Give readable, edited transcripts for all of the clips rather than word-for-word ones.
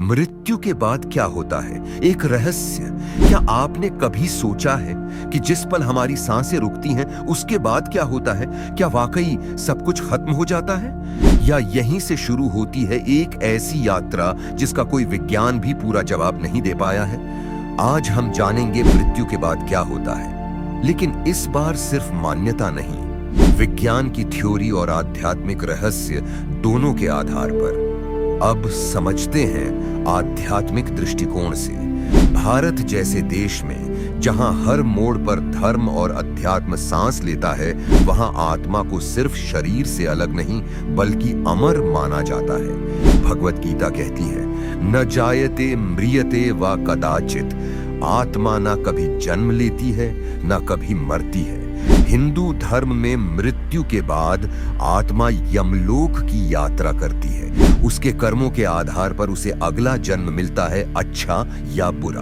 मृत्यु के बाद क्या होता है, एक रहस्य। क्या आपने कभी सोचा है कि जिस पल हमारी सांसें रुकती हैं उसके बाद क्या होता है? क्या वाकई सब कुछ खत्म हो जाता है, या यहीं से शुरू होती है एक ऐसी यात्रा जिसका कोई विज्ञान भी पूरा जवाब नहीं दे पाया है? आज हम जानेंगे मृत्यु के बाद क्या होता है, लेकिन इस बार सिर्फ मान्यता नहीं, विज्ञान की थ्योरी और आध्यात्मिक रहस्य दोनों के आधार पर। अब समझते हैं आध्यात्मिक दृष्टिकोण से। भारत जैसे देश में जहां हर मोड़ पर धर्म और अध्यात्म सांस लेता है, वहां आत्मा को सिर्फ शरीर से अलग नहीं बल्कि अमर माना जाता है। भगवत गीता कहती है, न जायते म्रियते व कदाचित। आत्मा न कभी जन्म लेती है न कभी मरती है। हिंदू धर्म में मृत्यु के बाद आत्मा यमलोक की यात्रा करती है। उसके कर्मों के आधार पर उसे अगला जन्म मिलता है, अच्छा या बुरा।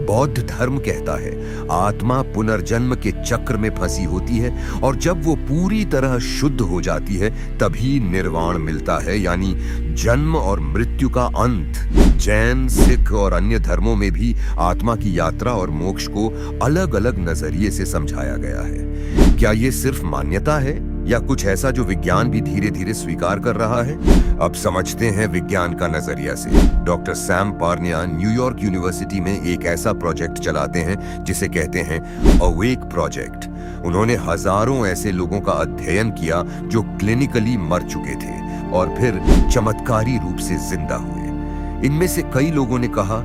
बौद्ध धर्म कहता है आत्मा पुनर्जन्म के चक्र में फंसी होती है और जब वो पूरी तरह शुद्ध हो जाती है तभी निर्वाण मिलता है, यानी जन्म और मृत्यु का अंत। जैन, सिख और अन्य धर्मों में भी आत्मा की यात्रा और मोक्ष को अलग अलग नजरिए से समझाया गया है। क्या ये सिर्फ मान्यता है या कुछ ऐसा जो विज्ञान भी धीरे धीरे स्वीकार कर रहा है? अब समझते हैं विज्ञान का नजरिया से। डॉक्टर सैम पार्निया न्यूयॉर्क यूनिवर्सिटी में एक ऐसा प्रोजेक्ट चलाते हैं जिसे कहते हैं अवेक प्रोजेक्ट। उन्होंने हजारों ऐसे लोगों का अध्ययन किया जो क्लिनिकली मर चुके थे और फिर चमत्कारी रूप से जिंदा हुए। इनमें से कई लोगों ने कहा,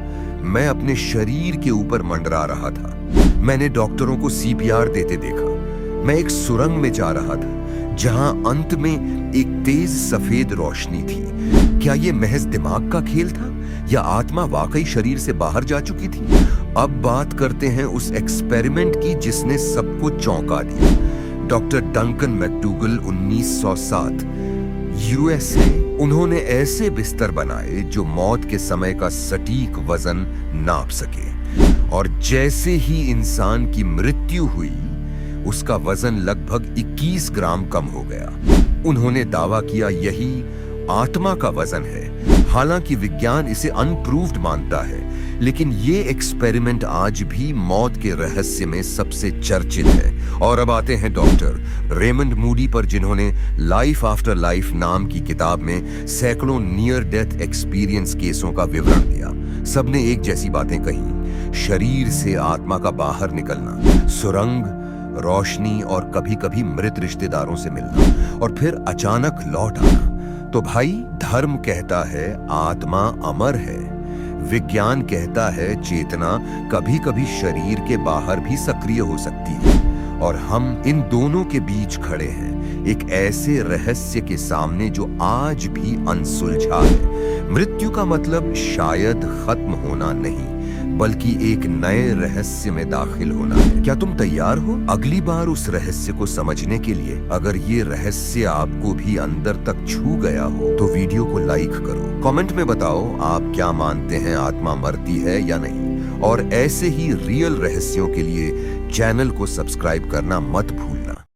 मैं अपने शरीर के ऊपर मंडरा रहा था, मैंने डॉक्टरों को सीपीआर देते देखा, मैं एक सुरंग में जा रहा था जहां अंत में एक तेज सफेद रोशनी थी। क्या यह महज दिमाग का खेल था या आत्मा वाकई शरीर से बाहर जा चुकी थी? अब बात करते हैं उस एक्सपेरिमेंट की जिसने सबको चौंका दिया। Doctor Duncan McDougall 1907 USA. उन्होंने ऐसे बिस्तर बनाए जो मौत के समय का सटीक वजन नाप सके, और जैसे ही इंसान की मृत्यु हुई उसका वजन लगभग 21 ग्राम कम हो गया। उन्होंने दावा किया यही आत्मा का वजन है। हालांकि विज्ञान इसे अनप्रूव्ड मानता है, लेकिन ये एक्सपेरिमेंट आज भी मौत के रहस्य में सबसे चर्चित है। और अब आते हैं डॉक्टर रेमंड मूडी पर, जिन्होंने लाइफ आफ्टर लाइफ नाम की किताब में सैकड़ों नियर डेथ एक्सपीरियंस केसों का विवरण दिया। सबने एक जैसी बातें कही, शरीर से आत्मा का बाहर निकलना, सुरंग, रोशनी और कभी कभी मृत रिश्तेदारों से मिलना और फिर अचानक लौट आना। तो भाई, धर्म कहता है आत्मा अमर है, विज्ञान कहता है चेतना कभी कभी शरीर के बाहर भी सक्रिय हो सकती है, और हम इन दोनों के बीच खड़े हैं, एक ऐसे रहस्य के सामने जो आज भी अनसुलझा है। मृत्यु का मतलब शायद खत्म होना नहीं बल्कि एक नए रहस्य में दाखिल होना है। क्या तुम तैयार हो अगली बार उस रहस्य को समझने के लिए? अगर ये रहस्य आपको भी अंदर तक छू गया हो तो वीडियो को लाइक करो, कमेंट में बताओ आप क्या मानते हैं, आत्मा मरती है या नहीं। और ऐसे ही रियल रहस्यों के लिए चैनल को सब्सक्राइब करना मत भूलो।